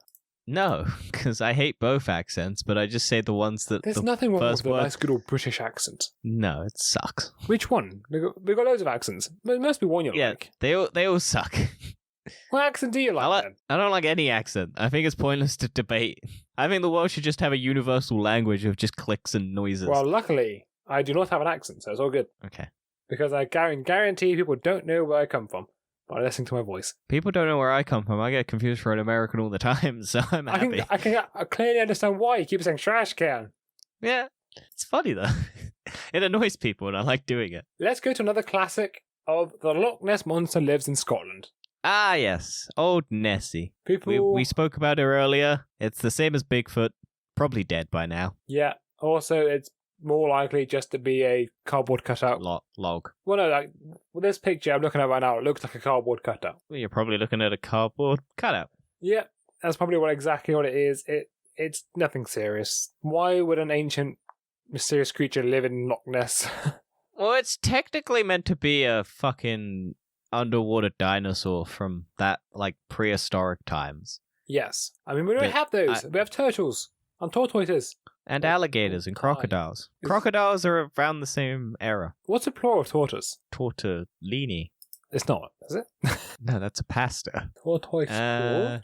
No, because I hate both accents, but I just say the ones that.
There's
the
nothing wrong
first
with a
word-
nice, good old British accent.
No, it sucks.
Which one? We've got loads of accents. There must be one you
Yeah,
like.
they all suck.
What accent do you like, then?
I don't like any accent. I think it's pointless to debate. I think the world should just have a universal language of just clicks and noises.
Well, luckily, I do not have an accent, so it's all good.
Okay.
Because I guarantee people don't know where I come from by listening to my voice.
People don't know where I come from. I get confused for an American all the time, so I'm happy.
I can clearly understand why you keep saying trash can.
Yeah, it's funny though. It annoys people, and I like doing it.
Let's go to another classic of the Loch Ness Monster lives in Scotland.
Ah, yes, old Nessie.
People...
We spoke about her earlier. It's the same as Bigfoot. Probably dead by now.
Yeah, also it's more likely just to be a cardboard cutout.
Log.
Well, no, this picture I'm looking at right now, it looks like a cardboard cutout.
Well, you're probably looking at a cardboard cutout.
Yeah, that's probably exactly what it is. It's nothing serious. Why would an ancient, mysterious creature live in Loch Ness?
Well, it's technically meant to be a fucking underwater dinosaur from that, like, prehistoric times.
Yes. I mean, we don't have those. We have turtles and tortoises.
And alligators and crocodiles.
Is-
Crocodiles are around the same era.
What's the plural of tortoise?
Tortellini.
It's not, is it?
No, that's a pasta.
Tortoise plural?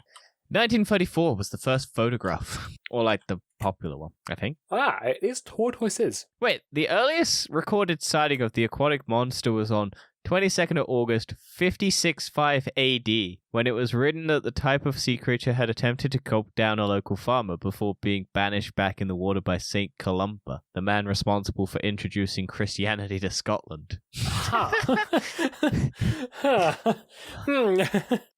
1934 was the first photograph. Or, like, the popular one, I think.
It is tortoises.
Wait, the earliest recorded sighting of the aquatic monster was on 22nd of August, 56.5 AD, when it was written that the type of sea creature had attempted to gulp down a local farmer before being banished back in the water by Saint Columba, the man responsible for introducing Christianity to Scotland.
Huh.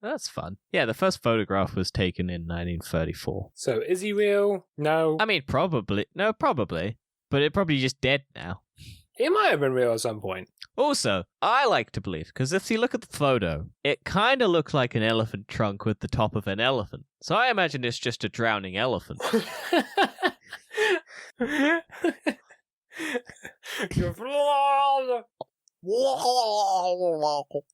That's fun. Yeah, the first photograph was taken in 1934.
So, is he real? No.
I mean, probably. No, probably. But it's probably just dead now.
He might have been real at some point.
Also, I like to believe, because if you look at the photo, it kind of looks like an elephant trunk with the top of an elephant. So I imagine it's just a drowning elephant.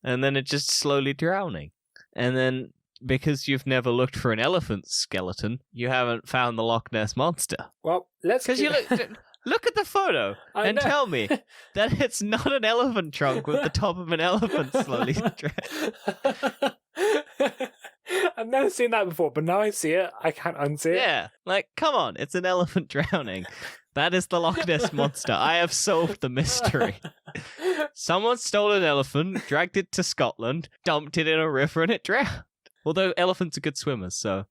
And then it's just slowly drowning. And then, because you've never looked for an elephant skeleton, you haven't found the Loch Ness Monster.
Well, let's...
Because you look at the photo and tell me that it's not an elephant trunk with the top of an elephant slowly drowning.
I've never seen that before, but now I see it. I can't unsee it.
Yeah, like, come on, it's an elephant drowning. That is the Loch Ness Monster. I have solved the mystery. Someone stole an elephant, dragged it to Scotland, dumped it in a river, and it drowned. Although elephants are good swimmers, so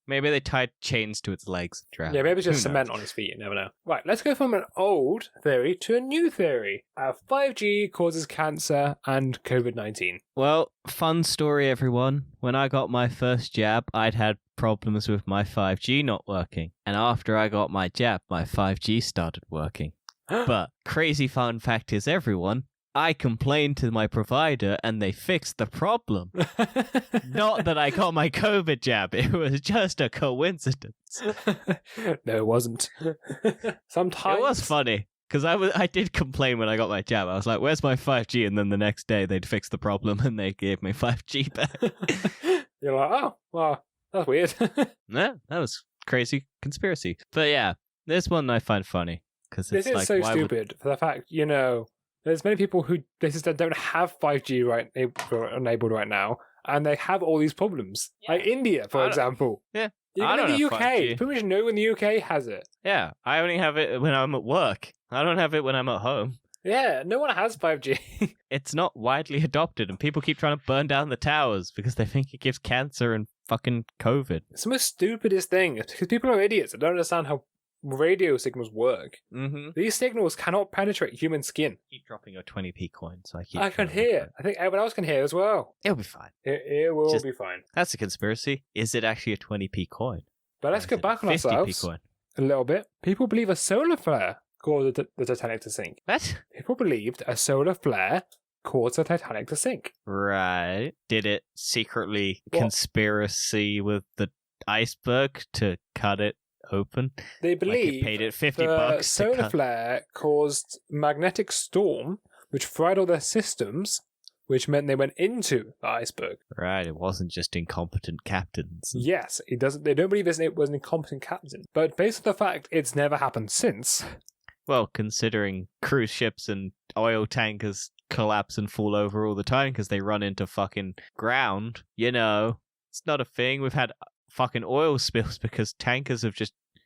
maybe they tied chains to its legs and drowned.
Yeah, maybe it's just
Who
cement
knows?
on his feet. You never know. Right, let's go from an old theory to a new theory. 5G causes cancer and COVID-19.
Well, fun story, everyone. When I got my first jab, I'd had problems with my 5G not working. And after I got my jab, my 5G started working. But crazy fun fact is, everyone, I complained to my provider and they fixed the problem. Not that I got my COVID jab, it was just a coincidence.
No, it wasn't. Sometimes
It was funny, because I did complain when I got my jab. I was like, where's my 5G? And then the next day they'd fix the problem and they gave me 5G back.
You're like, oh, well, that's weird.
Yeah, that was crazy conspiracy. But yeah, this one I find funny. Because
This
it's
is
like,
so
why
stupid for the fact, there's many people who don't have 5G enabled right now, and they have all these problems.
Yeah.
Like India, for example.
Yeah.
Even
I don't
in the
have
UK.
5G.
Pretty much no one in the UK has it.
Yeah, I only have it when I'm at work. I don't have it when I'm at home.
Yeah, no one has 5G.
It's not widely adopted, and people keep trying to burn down the towers because they think it gives cancer and fucking COVID.
It's the most stupidest thing. It's because people are idiots. They don't understand how radio signals work.
Mm-hmm.
These signals cannot penetrate human skin.
Keep dropping your 20p coin, so I keep.
I can
trying to
hear.
look
I think everyone else can hear as well.
It'll be fine.
It will
Just-
be fine.
That's a conspiracy. Is it actually a 20p coin?
But let's
Or
go
is it
back
a
on
50p
ourselves
coin?
a little bit. People believe a solar flare caused the Titanic to sink.
What?
People believed a solar flare caused the Titanic to sink.
Right. Did it secretly
What?
conspiracy with the iceberg to cut it open?
They
Like
believe
it paid it 50
the
bucks to
solar
cut.
flare caused magnetic storm, which fried all their systems, which meant they went into the iceberg.
Right, it wasn't just incompetent captains.
Yes, they don't believe it was an incompetent captain. But based on the fact it's never happened since,
Well, considering cruise ships and oil tankers collapse and fall over all the time because they run into fucking ground, it's not a thing. We've had fucking oil spills because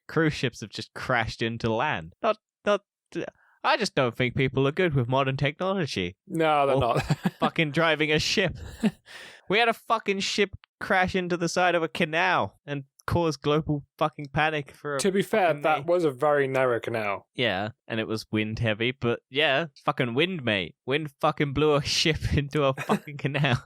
cruise ships have just crashed into land. I just don't think people are good with modern technology.
no, they're
Or
not.
Fucking driving a ship. We had a fucking ship crash into the side of a canal and cause global fucking panic for
To be fair,
fucking
that
May.
was a very narrow canal.
Yeah, and it was wind heavy, but yeah, fucking wind, mate. Wind fucking blew a ship into a fucking canal.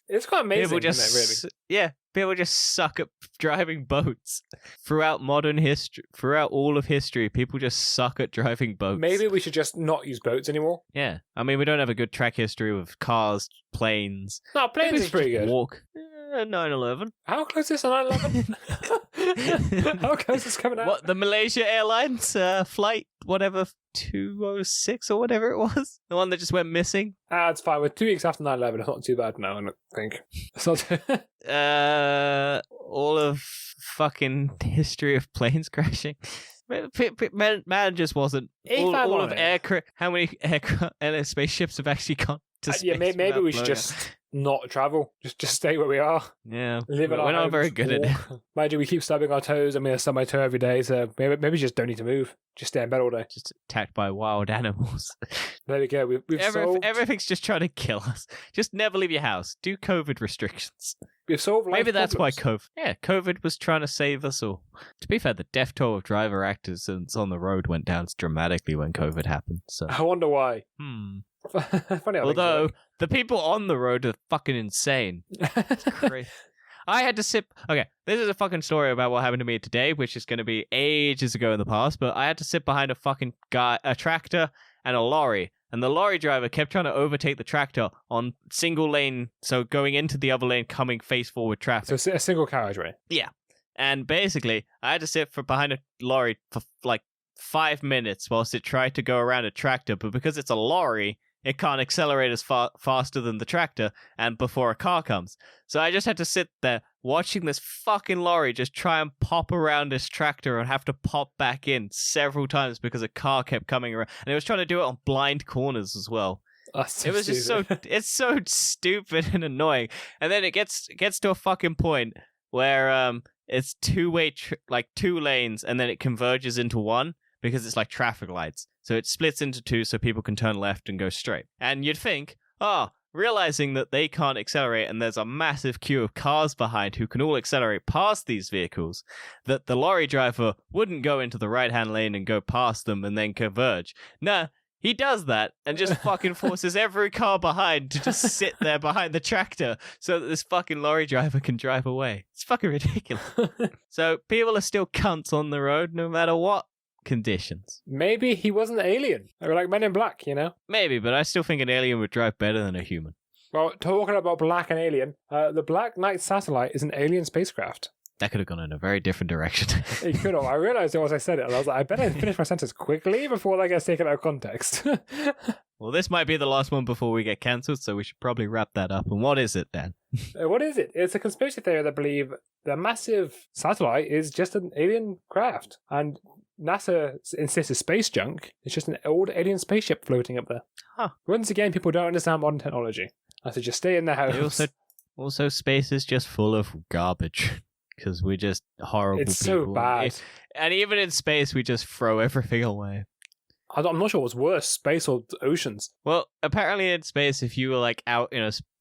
It's quite amazing,
People just,
isn't it,
yeah, people just suck at driving boats. Throughout modern history, throughout all of history, people just suck at driving boats.
really? Maybe we should just not use boats anymore.
Yeah, I mean, we don't have a good track history with cars, planes.
No, planes
Maybe
is pretty
just
good.
Walk. 9/11.
How close is 9/11? How close is coming out?
What, the Malaysia Airlines flight, whatever, 206 or whatever it was? The one that just went missing?
It's fine. We're 2 weeks after 9/11. It's not too bad now, I don't think. It's not too...
All of fucking history of planes crashing. Man just wasn't.
If
All
I'm
of
honest-
aircraft. How many aircraft and spaceships have actually gone to space.
Yeah, maybe
without
we should
blowing up.
just not travel. Just stay where we are.
Yeah,
Live in
we're
our
not
homes,
very good at it.
walk. Mind you, we keep stubbing our toes. I mean, I stub my toe every day, so maybe we just don't need to move. Just stay in bed all day.
Just attacked by wild animals.
There we go. We've solved.
Everything's just trying to kill us. Just never leave your house. Do COVID restrictions.
We've solved life
Maybe that's
problems.
why COVID was trying to save us all. To be fair, the death toll of driver accidents on the road went down dramatically when COVID happened. So,
I wonder why. Funny how
although the people on the road are fucking insane.
things work.
Crazy. I had to sit. Okay, this is a fucking story about what happened to me today, which is going to be ages ago in the past. But I had to sit behind a tractor and a lorry, and the lorry driver kept trying to overtake the tractor on single lane, so going into the other lane, coming face forward traffic.
So a single carriageway.
And basically, I had to sit behind a lorry for like 5 minutes whilst it tried to go around a tractor. But because it's a lorry, it can't accelerate as faster than the tractor and before a car comes. So I just had to sit there watching this fucking lorry just try and pop around this tractor and have to pop back in several times because a car kept coming around. And it was trying to do it on blind corners as well.
That's so
It was just so
stupid.
it's so stupid and annoying. And then it gets to a fucking point where it's two-way like two lanes, and then it converges into one because it's like traffic lights. So it splits into two so people can turn left and go straight. And you'd think, realizing that they can't accelerate and there's a massive queue of cars behind who can all accelerate past these vehicles, that the lorry driver wouldn't go into the right-hand lane and go past them and then converge. Nah, he does that and just fucking forces every car behind to just sit there behind the tractor so that this fucking lorry driver can drive away. It's fucking ridiculous. So people are still cunts on the road no matter what conditions.
Maybe he wasn't an alien. They were like Men in Black, you know?
Maybe, but I still think an alien would drive better than a human.
Well, talking about Black and Alien, the Black Knight satellite is an alien spacecraft.
That could have gone in a very different direction.
It could have. I realized it as I said it, and I was like, I better finish my sentence quickly before that gets taken out of context.
Well, this might be the last one before we get cancelled, so we should probably wrap that up. And what is it, Dan?
What is it? It's a conspiracy theory that believe the massive satellite is just an alien craft, and NASA insists it's space junk. It's just an old alien spaceship floating up there.
Huh.
Once again, people don't understand modern technology. I said just stay in their house.
Also, space is just full of garbage. Because we're just horrible
It's
people.
so bad.
And even in space, we just throw everything away.
I'm not sure what's worse, space or oceans.
Well, apparently in space, if you were like out,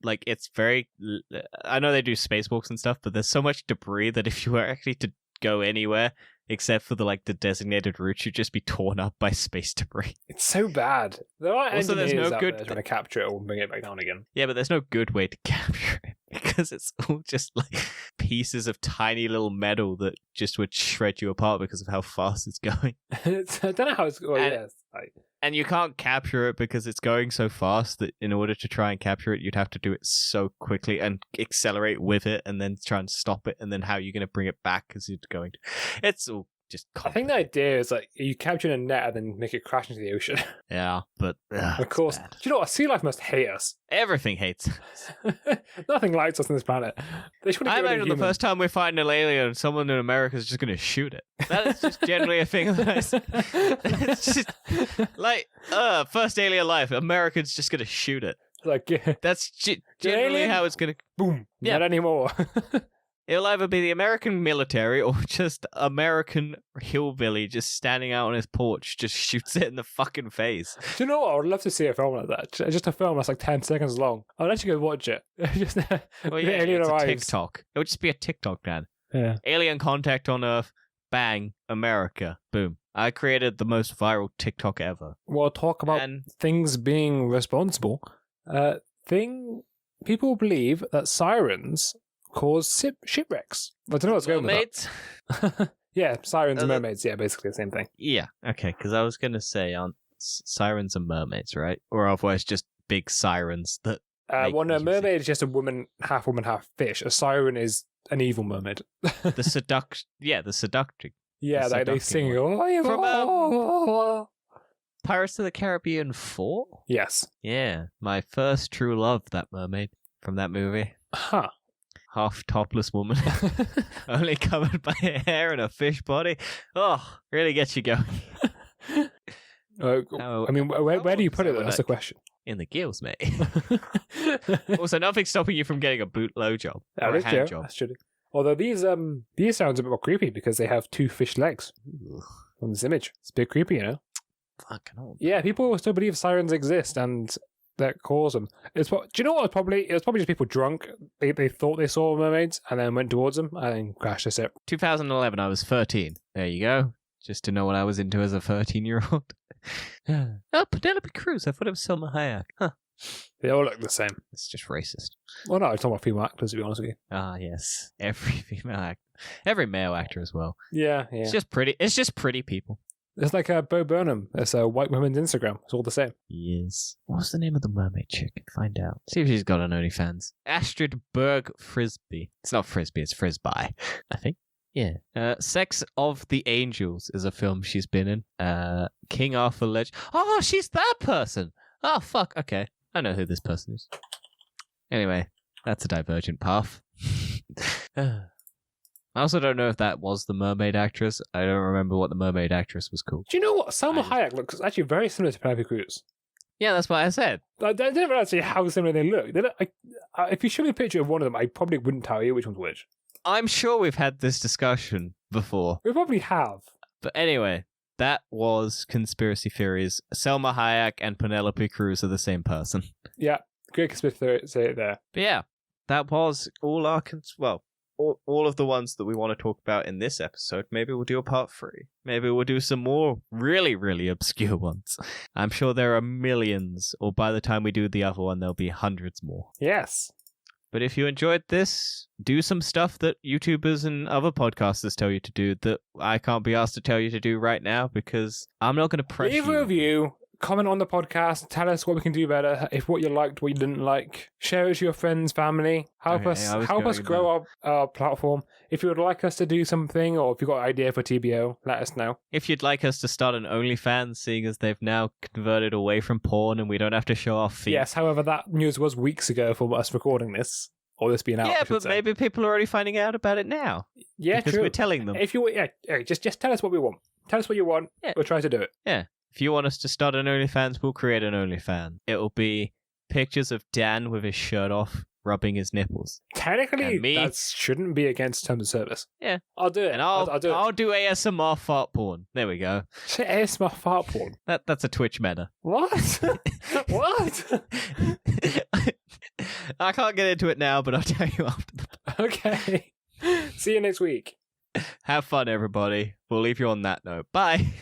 like it's very. I know they do spacewalks and stuff, but there's so much debris that if you were actually to go anywhere except for the designated route, you'd just be torn up by space debris.
It's so bad. There are
Also, there's
engineers
no
out
good-
there trying to capture it or bring it back down again.
Yeah, but there's no good way to capture it because it's all just like pieces of tiny little metal that just would shred you apart because of how fast it's going.
I don't know how it's. Well,
And-
yes, like,
And you can't capture it because it's going so fast that in order to try and capture it, you'd have to do it so quickly and accelerate with it and then try and stop it. And then how are you going to bring it back as you're going to... It's all just...
I think the idea is like you capture a net and then make it crash into the ocean.
Yeah, but...
Of course. Do you know what? Sea life must hate us.
Everything hates.
Nothing likes us on this planet. They should
I imagine the first time we find an alien, someone in America is just going to shoot it. That is just generally a thing that it's just like, first alien life, Americans just going to shoot it.
like,
That's generally
alien?
how it's going to...
boom.
Yeah.
Not anymore.
It'll either be the American military or just American hillbilly just standing out on his porch, just shoots it in the fucking face.
Do you know what? I would love to see a film like that. Just a film that's like 10 seconds long. I'd actually go watch it. Just
Well,
the
yeah,
alien
it's a
arrives.
TikTok. It would just be a TikTok, Dan.
Yeah.
Alien contact on Earth, bang, America, boom. I created the most viral TikTok ever.
Well, talk about
And
things being responsible. People believe that sirens cause shipwrecks. I don't know what's going with
mermaids?
that. Yeah, sirens and
Uh,
mermaids. Yeah, basically the same thing.
Yeah, okay, because I was going to say sirens and mermaids, right? Or otherwise just big sirens that... make
Well, no,
music.
mermaid is just a woman, half fish. A siren is an evil mermaid.
The seduction... Yeah, the seductive.
Yeah,
The
they
seductive
sing.
one. From,
Oh,
Pirates of the Caribbean 4?
yes.
Yeah, my first true love, that mermaid from that movie.
Huh.
Half topless woman, only covered by her hair and a fish body. Oh, really gets you going.
I mean, where do you put it? That's the question.
in the gills, mate. Also, nothing's stopping you from getting a bootload job or
That
a
is
hand
true.
job.
That's true. Although these sounds a bit more creepy because they have 2 fish legs
Ooh,
on this image. It's a bit creepy, you know?
fucking hell.
Yeah, people still believe sirens exist and that cause them. Do you know what? It was probably just people drunk. They thought they saw mermaids and then went towards them and then crashed the ship.
2011, I was 13. There you go. Just to know what I was into as a 13-year-old. Oh, Penelope Cruz. I thought it was Selma Hayek. Huh.
They all look the same.
It's just racist.
Well, no, I'm talking about female actors, to be honest with you.
Ah, yes. Every female actor. Every male actor as well.
Yeah.
It's just pretty. It's just pretty people.
It's like Bo Burnham. It's a white woman's Instagram. It's all the same.
Yes. What's the name of the mermaid chick? Find out. See if she's got an OnlyFans. Astrid Berg Frisbee. It's not Frisbee, it's Frisbee, I think. Yeah. Sex of the Angels is a film she's been in. King Arthur Legend. Oh, she's that person. Oh, fuck. Okay. I know who this person is. Anyway, that's a divergent path. I also don't know if that was the mermaid actress. I don't remember what the mermaid actress was called.
Do you know what? Salma Hayek looks actually very similar to Penelope Cruz.
Yeah, that's what I said.
I didn't realize how similar they look. If you show me a picture of one of them, I probably wouldn't tell you which one's which.
I'm sure we've had this discussion before.
We probably have.
But anyway, that was Conspiracy Theories. Selma Hayek and Penelope Cruz are the same person.
Yeah, great conspiracy say it there.
But yeah, that was all our... all of the ones that we want to talk about in this episode. Maybe we'll do a part 3. Maybe we'll do some more really, really obscure ones. I'm sure there are millions, or by the time we do the other one, there'll be hundreds more.
Yes.
But if you enjoyed this, do some stuff that YouTubers and other podcasters tell you to do that I can't be asked to tell you to do right now because I'm not going to pressure
Leave a review, comment on the podcast, tell us what we can do better, if what you liked, what you didn't like. Share it to your friends, family. Help us grow our platform. If you would like us to do something, or if you've got an idea for TBO, let us know.
If you'd like us to start an OnlyFans, seeing as they've now converted away from porn and we don't have to show off feet.
Yes, however, that news was weeks ago for us recording this. Or this being out.
Yeah, but maybe people are already finding out about it now.
Yeah,
because
true.
we're telling them.
If you just tell us what we want. Tell us what you want.
Yeah.
We'll try to do it.
Yeah. If you want us to start an OnlyFans, we'll create an OnlyFans. It'll be pictures of Dan with his shirt off, rubbing his nipples.
Technically, that shouldn't be against terms of service.
Yeah.
I'll do it.
And
I'll do it.
I'll do ASMR fart porn. There we go.
Say ASMR fart porn.
That's a Twitch meta.
What? What?
I can't get into it now, but I'll tell you after.
Okay. See you next week.
Have fun, everybody. We'll leave you on that note. Bye.